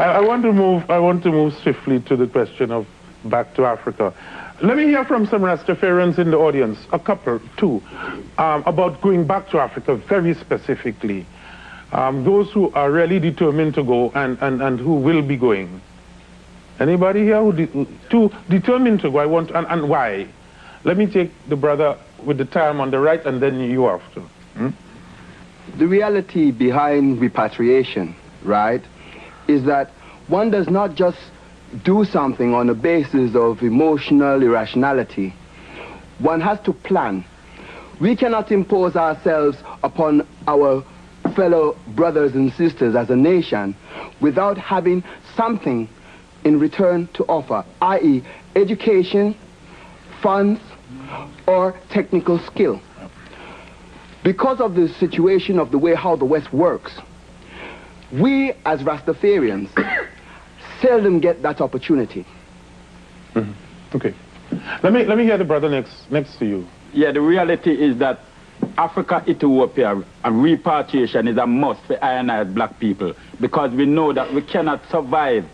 I want to move swiftly to the question of back to Africa. Let me hear from some Rastafarians in the audience, a couple, two, about going back to Africa very specifically. Those who are really determined to go and who will be going. Anybody here who determined to go? And why? Let me take the brother with the term on the right, and then you after. The reality behind repatriation, right, is that one does not just do something on the basis of emotional irrationality. One has to plan. We cannot impose ourselves upon our fellow brothers and sisters as a nation without having something in return to offer, i.e. education, funds, or technical skill. Because of the situation of the way how the West works, we as Rastafarians seldom get that opportunity. Okay. Let me hear the brother next to you. Yeah, the reality is that Africa, Ethiopia, and repatriation is a must for I and I as black people, because we know that we cannot survive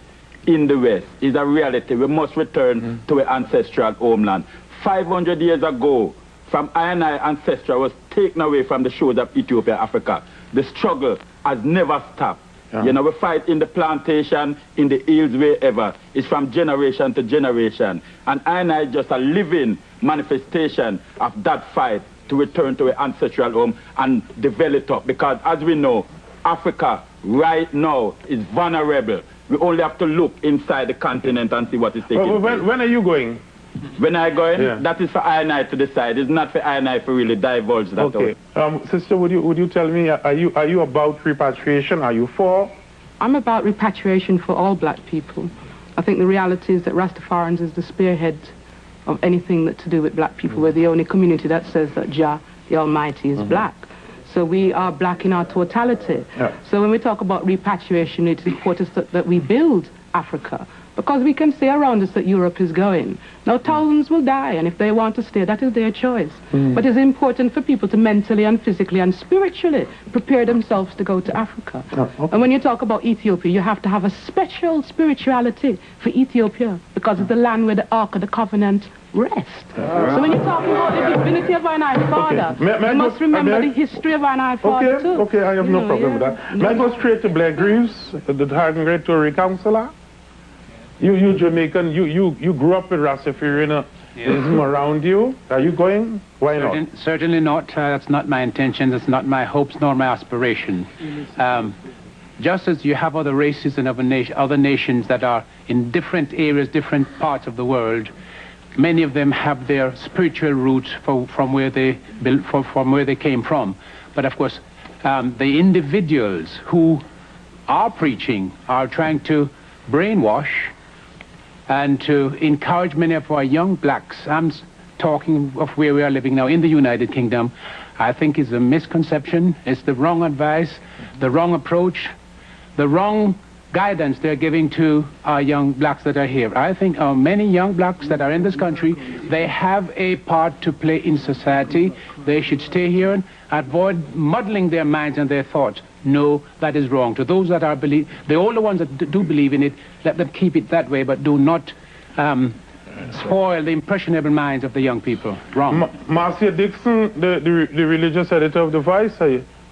in the West. It's a reality. We must return to our ancestral homeland. 500 years ago, from I and I ancestral was taken away from the shores of Ethiopia, Africa. The struggle has never stopped. Yeah. You know, we fight in the plantation, in the hills, wherever. It's from generation to generation. And I just a living manifestation of that fight to return to our ancestral home and develop up. Because as we know, Africa right now is vulnerable. We only have to look inside the continent and see what is taking place. When are you going? When I go in, that is for I and I to decide. It's not for I and I to really divulge that. Okay. Sister, would you tell me, are you about repatriation? Are you for? I'm about repatriation for all black people. I think the reality is that Rastafarians is the spearhead of anything that to do with black people. We're the only community that says that Jah, the Almighty, is black. So we are black in our totality. Yeah. So when we talk about repatriation, it's important that we build Africa, because we can see around us that Europe is going. Now, thousands will die, and if they want to stay, that is their choice. But it's important for people to mentally and physically and spiritually prepare themselves to go to Africa. And when you talk about Ethiopia, you have to have a special spirituality for Ethiopia, because it's the land where the Ark of the Covenant rests. So when you talk about the divinity of our Father, you must remember the history of our Father too. Okay, I have no problem with that. May I go straight to Blair Greaves, the Harden Great Tory Councillor? You Jamaican, you grew up with Rastafarianism around you. Are you going? Why not? Certainly not. That's not my intention. That's not my hopes nor my aspiration. Just as you have other races and other nations that are in different areas, different parts of the world, many of them have their spiritual roots from where they came from. But of course, the individuals who are preaching are trying to brainwash and to encourage many of our young blacks. I'm talking of where we are living now in the United Kingdom. I think it's a misconception. It's the wrong advice, the wrong approach, the wrong guidance they're giving to our young blacks that are here. I think many young blacks that are in this country, they have a part to play in society. They should stay here and avoid muddling their minds and their thoughts. No, that is wrong. To those that are the older ones that do believe in it, let them keep it that way, but do not spoil the impressionable minds of the young people. Wrong. Marcia Dixon, the religious editor of The Voice, are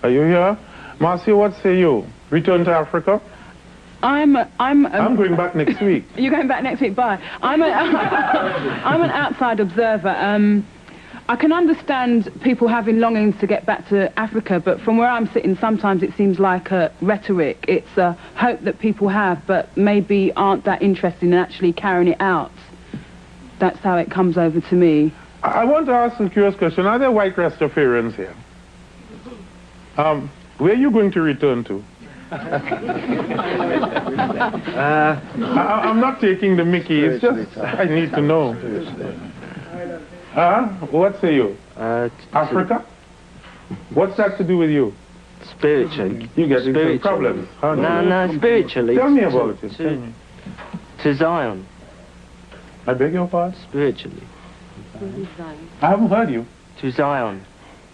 you here? Marcia, what say you? Return to Africa? I'm going back next week. You're going back next week? Bye. I'm an outside observer. I can understand people having longings to get back to Africa, but from where I'm sitting, sometimes it seems like a rhetoric. It's a hope that people have, but maybe aren't that interested in actually carrying it out. That's how it comes over to me. I want to ask a curious question. Are there white Rastafarians here? Where are you going to return to? I'm not taking the mickey. It's just I need to know. What say you? Africa? What's that to do with you? Spiritually. You get into problems. No, spiritually. Tell me about it. Tell me. To Zion. I beg your pardon? Spiritually. I haven't heard you. To Zion.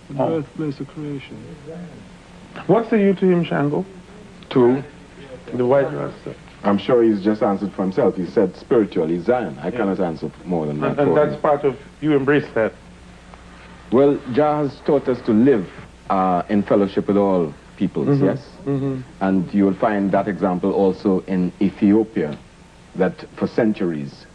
The birthplace of creation. What say you to him, Shango? To the white Rasta. I'm sure he's just answered for himself. He said spiritually Zion. I cannot answer more than that. And that's part of, you embrace that. Well, Jah has taught us to live in fellowship with all peoples, yes? And you will find that example also in Ethiopia, that for centuries,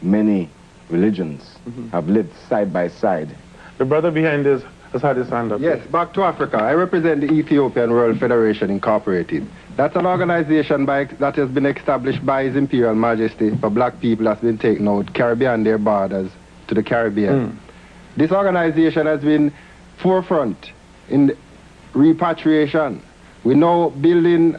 many religions have lived side by side. The brother behind us has had his hand up. Yes, back to Africa. I represent the Ethiopian World Federation Incorporated. That's an organization that has been established by His Imperial Majesty for black people that's been taken out Caribbean their borders to the Caribbean. This organization has been forefront in repatriation. We know building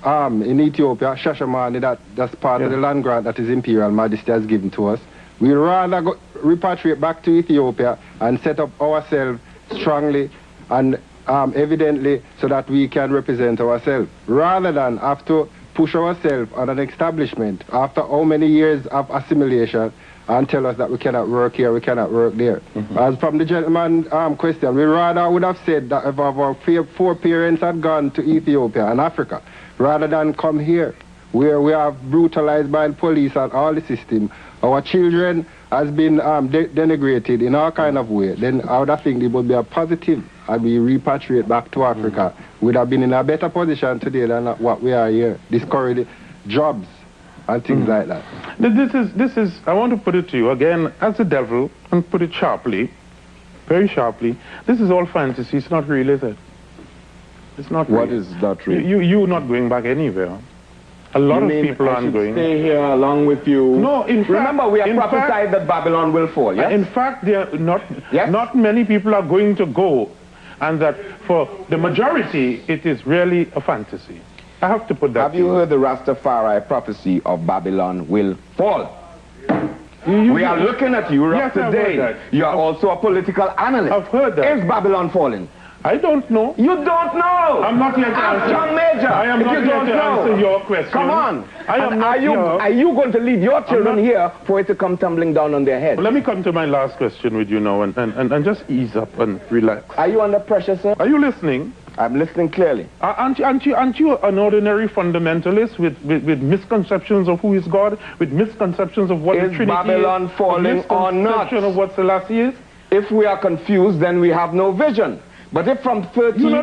in Ethiopia, Shashamane, that's part of the land grant that His Imperial Majesty has given to us. We'd rather repatriate back to Ethiopia and set up ourselves strongly and evidently so that we can represent ourselves, rather than have to push ourselves on an establishment after how many years of assimilation and tell us that we cannot work here, we cannot work there. As from the gentleman's question, we rather would have said that if our four parents had gone to Ethiopia and Africa, rather than come here, where we are brutalized by the police and all the system, our children has been denigrated in all kind of way, then I would have think it would be a positive and we repatriate back to Africa. We'd have been in a better position today than what we are here, discouraging jobs and things like that. This is, I want to put it to you again as the devil and put it sharply, very sharply. This is all fantasy, it's not real, is it? It's not real. What is that real? You're not going back anywhere. A lot of people aren't going. Stay here along with you. No, in fact, remember we have prophesied that Babylon will fall, yes? In fact, there are not many people are going to go, and that for the majority, it is really a fantasy. I have to put that. Have you heard the Rastafari prophecy of Babylon will fall? We are looking at you today. You are also a political analyst. I've heard that. Is Babylon falling? I don't know. You don't know. I'm not here to answer. John Major. I am not here to answer your question. Come on. Are you going to leave your children here for it to come tumbling down on their head? Well, let me come to my last question with you now and just ease up and relax. Are you under pressure, sir? Are you listening? I'm listening clearly. Aren't you an ordinary fundamentalist with misconceptions of who is God, with misconceptions of what the Trinity is? Is Babylon falling or not? Misconception of what Selassie is? If we are confused, then we have no vision. But if from 30 or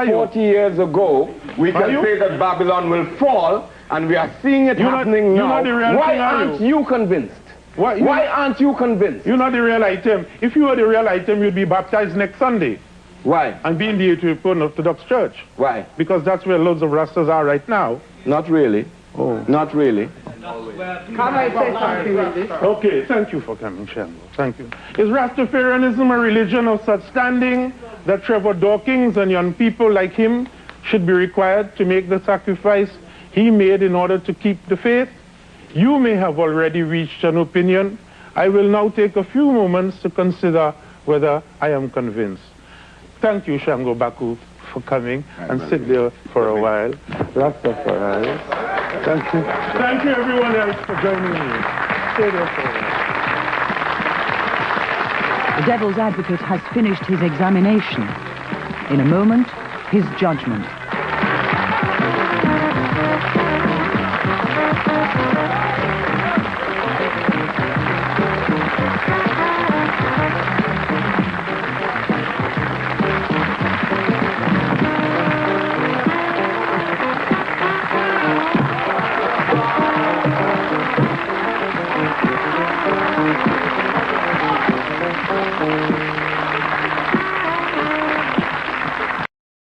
40 years ago, we can say that Babylon will fall, and we are seeing it happening now, why aren't you convinced? Why aren't you convinced? You're not the real item. If you were the real item, you'd be baptized next Sunday. Why? And be in the Ethiopian Orthodox Church. Why? Because that's where loads of Rastas are right now. Not really. Oh. Not really. Can I say something with this? Okay, thank you for coming, Shambo. Thank you. Is Rastafarianism a religion of such standing that Trevor Dawkins and young people like him should be required to make the sacrifice he made in order to keep the faith? You may have already reached an opinion. I will now take a few moments to consider whether I am convinced. Thank you, Shango Baku, for coming and sit there for a while. Rastafari. Thank you. Thank you, everyone else, for joining me. Stay there for a while. The devil's advocate has finished his examination. In a moment, his judgment.